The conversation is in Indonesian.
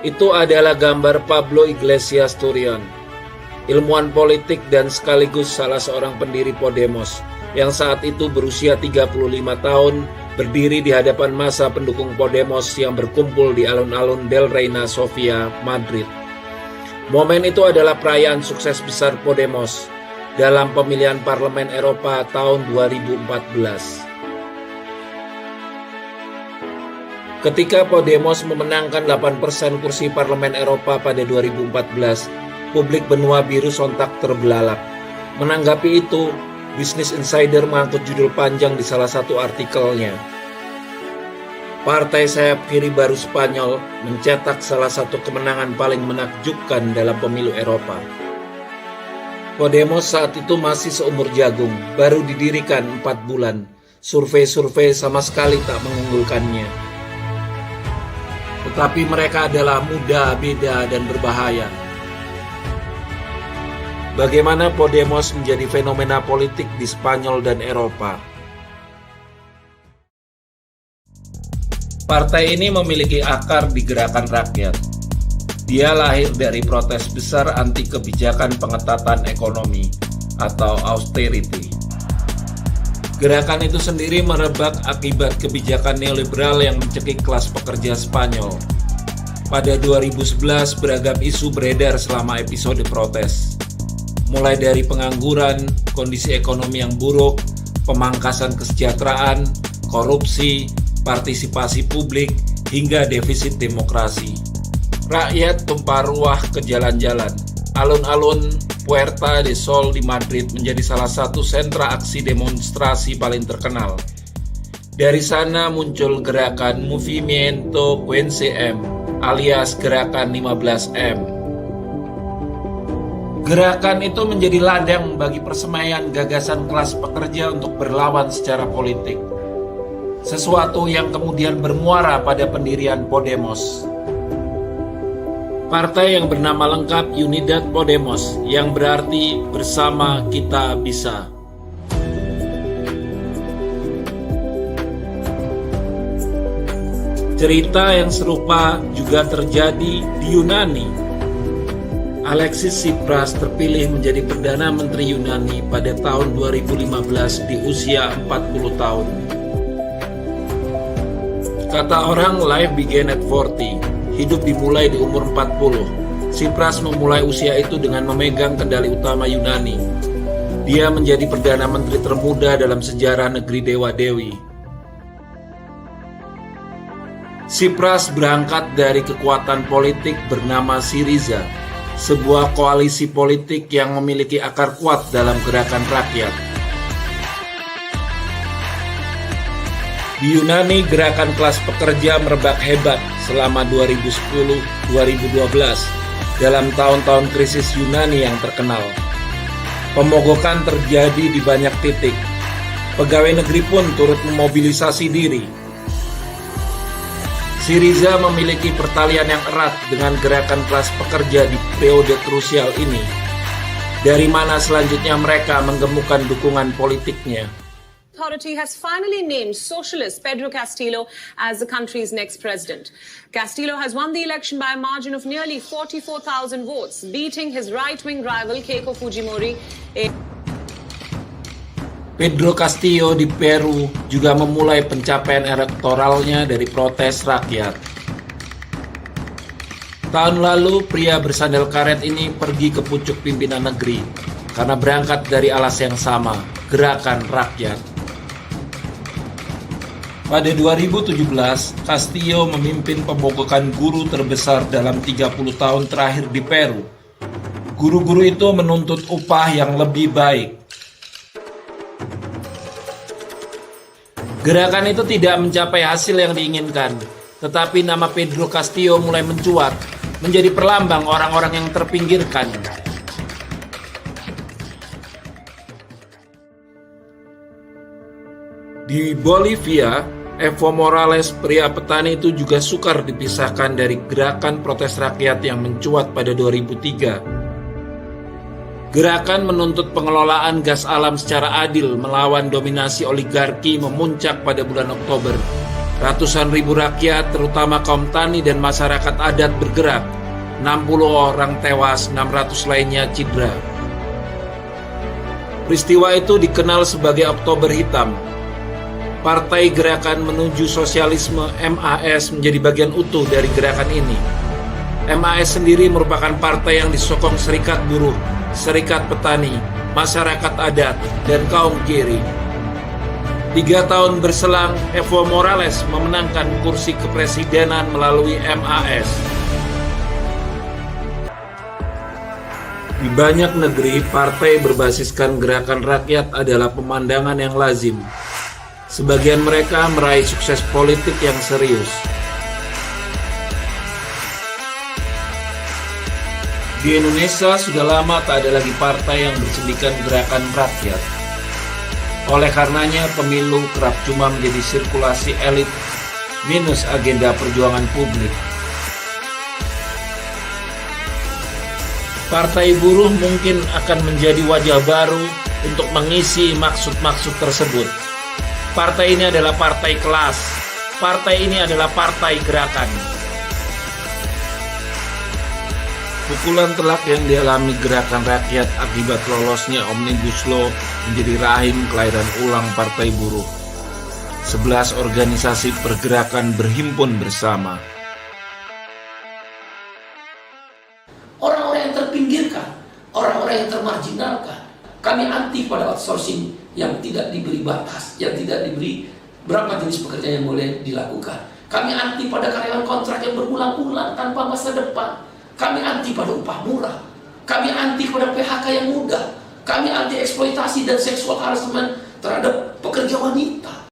Itu adalah gambar Pablo Iglesias Turion, ilmuwan politik dan sekaligus salah seorang pendiri Podemos yang saat itu berusia 35 tahun, berdiri di hadapan massa pendukung Podemos yang berkumpul di alun-alun Del Reina Sofia, Madrid. Momen itu adalah perayaan sukses besar Podemos dalam pemilihan parlemen Eropa tahun 2014. Ketika Podemos memenangkan 8% kursi parlemen Eropa pada 2014, publik benua biru sontak terbelalak. Menanggapi itu, Business Insider mengangkut judul panjang di salah satu artikelnya. Partai sayap kiri baru Spanyol mencetak salah satu kemenangan paling menakjubkan dalam pemilu Eropa. Podemos saat itu masih seumur jagung, baru didirikan 4 bulan. Survei-survei sama sekali tak mengunggulkannya. Tetapi mereka adalah muda, beda, dan berbahaya. Bagaimana Podemos menjadi fenomena politik di Spanyol dan Eropa? Partai ini memiliki akar di gerakan rakyat. Dia lahir dari protes besar anti kebijakan pengetatan ekonomi atau austerity. Gerakan itu sendiri merebak akibat kebijakan neoliberal yang mencekik kelas pekerja Spanyol. Pada 2011, beragam isu beredar selama episode protes. Mulai dari pengangguran, kondisi ekonomi yang buruk, pemangkasan kesejahteraan, korupsi, partisipasi publik, hingga defisit demokrasi. Rakyat tumpah ruah ke jalan-jalan. Alun-alun Puerta del Sol di Madrid menjadi salah satu sentra aksi demonstrasi paling terkenal. Dari sana muncul gerakan Movimiento 15M alias gerakan 15M. Gerakan itu menjadi ladang bagi persemaian gagasan kelas pekerja untuk berlawan secara politik. Sesuatu yang kemudian bermuara pada pendirian Podemos. Partai yang bernama lengkap Unidad Podemos, yang berarti bersama kita bisa. Cerita yang serupa juga terjadi di Yunani. Alexis Tsipras terpilih menjadi Perdana Menteri Yunani pada tahun 2015 di usia 40 tahun. Kata orang, life began at 40. Hidup dimulai di umur 40. Tsipras memulai usia itu dengan memegang kendali utama Yunani. Dia menjadi Perdana Menteri termuda dalam sejarah negeri dewa-dewi. Tsipras berangkat dari kekuatan politik bernama Syriza, sebuah koalisi politik yang memiliki akar kuat dalam gerakan rakyat. Di Yunani, gerakan kelas pekerja merebak hebat selama 2010-2012 dalam tahun-tahun krisis Yunani yang terkenal. Pemogokan terjadi di banyak titik. Pegawai negeri pun turut memobilisasi diri. Syriza memiliki pertalian yang erat dengan gerakan kelas pekerja di periode krusial ini, dari mana selanjutnya mereka menggemukkan dukungan politiknya. Authority has finally named socialist Pedro Castillo as the country's next president. Castillo has won the election by a margin of nearly 44,000 votes, beating his right-wing rival Keiko Fujimori. Pedro Castillo di Peru juga memulai pencapaian elektoralnya dari protes rakyat. Tahun lalu, pria bersandal karet ini pergi ke pucuk pimpinan negeri karena berangkat dari alas yang sama, gerakan rakyat. Pada 2017, Castillo memimpin pemogokan guru terbesar dalam 30 tahun terakhir di Peru. Guru-guru itu menuntut upah yang lebih baik. Gerakan itu tidak mencapai hasil yang diinginkan, tetapi nama Pedro Castillo mulai mencuat, menjadi perlambang orang-orang yang terpinggirkan. Di Bolivia, Evo Morales, pria petani itu juga sukar dipisahkan dari gerakan protes rakyat yang mencuat pada 2003. Gerakan menuntut pengelolaan gas alam secara adil melawan dominasi oligarki memuncak pada bulan Oktober. Ratusan ribu rakyat, terutama kaum tani dan masyarakat adat bergerak. 60 orang tewas, 600 lainnya cedera. Peristiwa itu dikenal sebagai Oktober Hitam. Partai Gerakan Menuju Sosialisme MAS menjadi bagian utuh dari gerakan ini. MAS sendiri merupakan partai yang disokong serikat buruh, serikat petani, masyarakat adat, dan kaum kiri. 3 tahun berselang, Evo Morales memenangkan kursi kepresidenan melalui MAS. Di banyak negeri, partai berbasiskan gerakan rakyat adalah pemandangan yang lazim. Sebagian mereka meraih sukses politik yang serius. Di Indonesia sudah lama tak ada lagi partai yang bersendikan gerakan rakyat. Oleh karenanya pemilu kerap cuma menjadi sirkulasi elit minus agenda perjuangan publik. Partai buruh mungkin akan menjadi wajah baru untuk mengisi maksud-maksud tersebut. Partai ini adalah partai kelas. Partai ini adalah partai gerakan. Pukulan telak yang dialami gerakan rakyat akibat lolosnya Omnibus Law menjadi rahim kelahiran ulang Partai Buruh. 11 organisasi pergerakan berhimpun bersama. Orang-orang yang terpinggirkan, orang-orang yang termarginalkan. Kami anti pada outsourcing yang tidak diberi batas, yang tidak diberi berapa jenis pekerjaan yang boleh dilakukan. Kami anti pada karyawan kontrak yang berulang-ulang tanpa masa depan. Kami anti pada upah murah. Kami anti pada PHK yang mudah. Kami anti eksploitasi dan seksual harassment terhadap pekerja wanita.